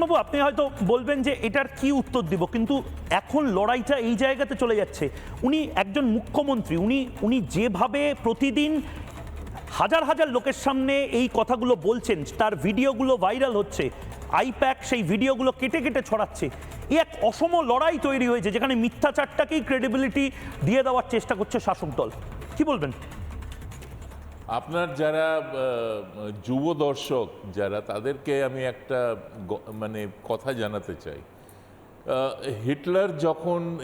বাবু, আপনি হয়তো বলবেন যে এটার কি উত্তর দিব, কিন্তু এখন লড়াইটা এই জায়গাতে চলে যাচ্ছে। উনি একজন মুখ্যমন্ত্রী, উনি যেভাবে প্রতিদিন হাজার হাজার লোকের সামনে এই কথাগুলো বলছেন, তার ভিডিওগুলো ভাইরাল হচ্ছে, আইপ্যাক সেই ভিডিওগুলো কেটে কেটে ছড়াচ্ছে, এই এক অসম লড়াই তৈরি হয়েছে যেখানে মিথ্যাচারটাকেই ক্রেডিবিলিটি দিয়ে দেওয়ার চেষ্টা করছে শাসক দল। কি বলবেন? আপনার যারা যুব দর্শক যারা, তাদেরকে আমি একটা মানে কথা জানাতে চাই।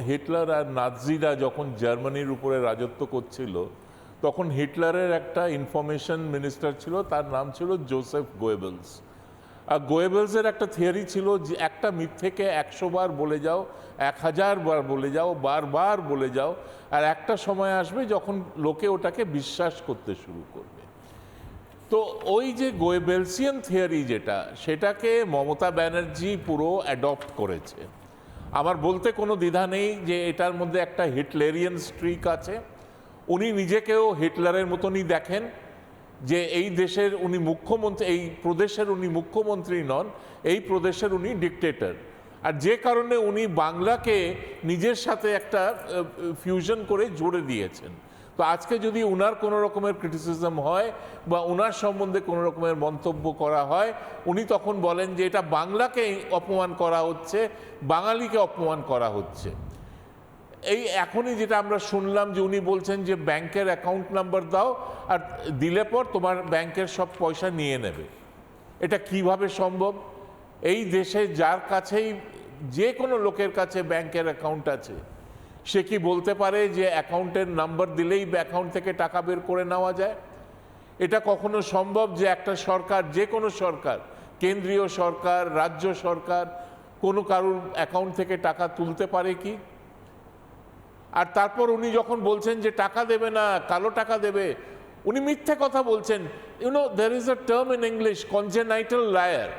হিটলার আর নাৎজিরা যখন জার্মানির উপরে রাজত্ব করছিল, তখন হিটলারের একটা ইনফরমেশন মিনিস্টার ছিল, তার নাম ছিল জোসেফ গোয়েবেলস। আর গোয়েবেলসের একটা থিওরি ছিল যে একটা মিথ্যেকে 100 বার বলে যাও, 1000 বার বলে যাও, বারবার বলে যাও, আর একটা সময় আসবে যখন লোকে ওটাকে বিশ্বাস করতে শুরু করবে। তো ওই যে গোয়েবেলসিয়ান থিওরি যেটা, সেটাকে মমতা ব্যানার্জি পুরো অ্যাডপ্ট করেছে। আমার বলতে কোনো দ্বিধা নেই যে এটার মধ্যে একটা হিটলেরিয়ান স্ট্রিক আছে। উনি নিজেকেও হিটলারের মতনই দেখেন, যে এই দেশের উনি মুখ্যমন্ত্রী, এই প্রদেশের উনি মুখ্যমন্ত্রী নন, এই প্রদেশের উনি ডিকটেটর। আর যে কারণে উনি বাংলাকে নিজের সাথে একটা ফিউশন করে জুড়ে দিয়েছেন। তো আজকে যদি উনার কোনো রকমের ক্রিটিসিজম হয় বা উনার সম্বন্ধে কোনো রকমের মন্তব্য করা হয়, উনি তখন বলেন যে এটা বাংলাকে অপমান করা হচ্ছে, বাঙালিকে অপমান করা হচ্ছে। এই এখনই যেটা আমরা শুনলাম যে উনি বলছেন যে ব্যাংকের অ্যাকাউন্ট নাম্বার দাও, আর দিলে পর তোমার ব্যাংকের সব পয়সা নিয়ে নেবে। এটা কিভাবে সম্ভব? এই দেশে যার কাছেই, যে কোনো লোকের কাছে ব্যাংকের অ্যাকাউন্ট আছে, সে কি বলতে পারে যে অ্যাকাউন্টের নাম্বার দিলেই অ্যাকাউন্ট থেকে টাকা বের করে নেওয়া যায়? এটা কখনো সম্ভব যে একটা সরকার, যে কোনো সরকার, কেন্দ্রীয় সরকার, রাজ্য সরকার, কোনো কারুর অ্যাকাউন্ট থেকে টাকা তুলতে পারে কি? আর তারপর উনি যখন বলছেন যে টাকা দেবে না, কালো টাকা দেবে, উনি মিথ্যে কথা বলছেন। there is a term in English, congenital liar,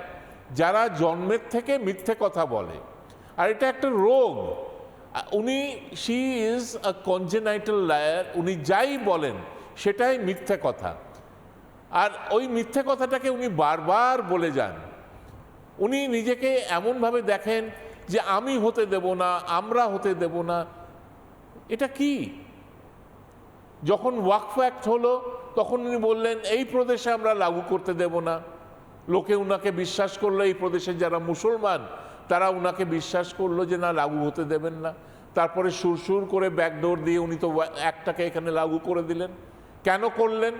যারা জন্মের থেকে মিথ্যে কথা বলে, আর এটা একটা রোগ। she is a congenital liar, উনি যাই বলেন সেটাই মিথ্যে কথা, আর ওই মিথ্যে কথাটাকে উনি বারবার বলে যান। উনি নিজেকে এমনভাবে দেখেন যে আমি হতে দেব না, আমরা হতে দেব না। এটা কি? যখন ওয়াকফ অ্যাক্ট হলো, তখন উনি বললেন এই প্রদেশে আমরা লাগু করতে দেব না। লোকে উনাকে বিশ্বাস করলো, এই প্রদেশের যারা মুসলমান তারা উনাকে বিশ্বাস করলো যে না, লাগু হতে দেবেন না। তারপরে সুরসুর করে ব্যাকডোর দিয়ে উনি তো অ্যাক্টটাকে এখানে লাগু করে দিলেন। কেন করলেন?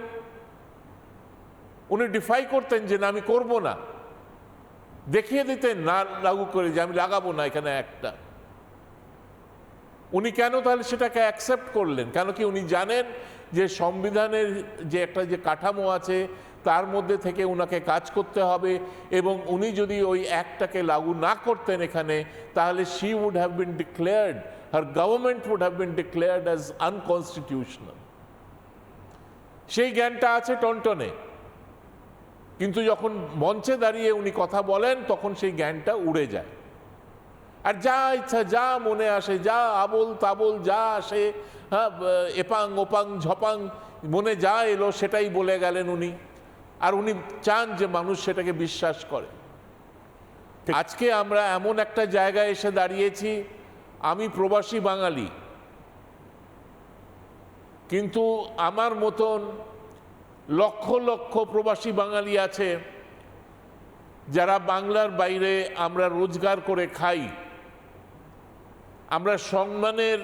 উনি ডিফাই করতেন যে না, আমি করব না, দেখিয়ে দিতেন না লাগু করে যে আমি লাগাবো না এখানে একটা। উনি কেন তাহলে সেটাকে অ্যাকসেপ্ট করলেন? কেন কি উনি জানেন যে সংবিধানের যে একটা যে কাঠামো আছে তার মধ্যে থেকে উনাকে কাজ করতে হবে, এবং উনি যদি ওই অ্যাক্টটাকে লাগু না করতেন এখানে, তাহলে she would have been declared, her government would have been declared as unconstitutional. সেই জ্ঞানটা আছে টনটনে, কিন্তু যখন মঞ্চে দাঁড়িয়ে উনি কথা বলেন তখন সেই জ্ঞানটা উড়ে যায়। আর যা ইচ্ছা, যা মনে আসে, যা আবোল তাবোল যা আসে, হ্যাঁ, এপাং ওপাং ঝপাং, মনে যা এলো সেটাই বলে গেলেন উনি। আর উনি চান যে মানুষ সেটাকে বিশ্বাস করে। আজকে আমরা এমন একটা জায়গায় এসে দাঁড়িয়েছি, আমি প্রবাসী বাঙালি, কিন্তু আমার মতন লক্ষ লক্ষ প্রবাসী বাঙালি আছে যারা বাংলার বাইরে আমরা রোজগার করে খাই, আমরা সম্মানের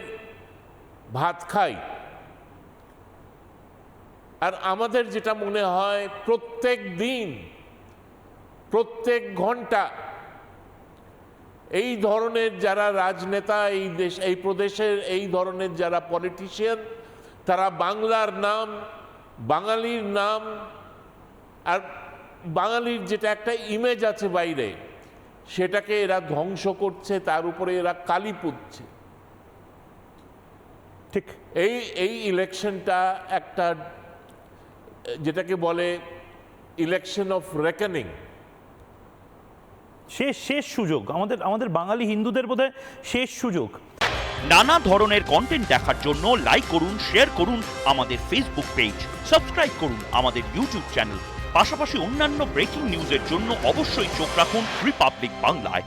ভাত খাই। আর আমাদের যেটা মনে হয় প্রত্যেক দিন, প্রত্যেক ঘন্টা এই ধরনের যারা রাজনেতা, এই দেশ, এই প্রদেশের এই ধরনের যারা পলিটিশিয়ান, তারা বাংলার নাম, বাঙালির নাম, আর বাঙালির যেটা একটা ইমেজ আছে বাইরে, সেটাকে এরা ধ্বংস করছে, তার উপরে এরা কালি পুঁতছে। ঠিক এই ইলেকশনটা একটা, যেটাকে বলে ইলেকশন অফ রেকনিং, শেষ সুযোগ আমাদের বাঙালি হিন্দুদের বোধহয় শেষ সুযোগ। নানা ধরনের কন্টেন্ট দেখার জন্য লাইক করুন, শেয়ার করুন আমাদের ফেসবুক পেজ, সাবস্ক্রাইব করুন আমাদের ইউটিউব চ্যানেল। পাশাপাশি অন্যান্য ব্রেকিং নিউজের জন্য অবশ্যই চোখ রাখুন রিপাবলিক বাংলায়।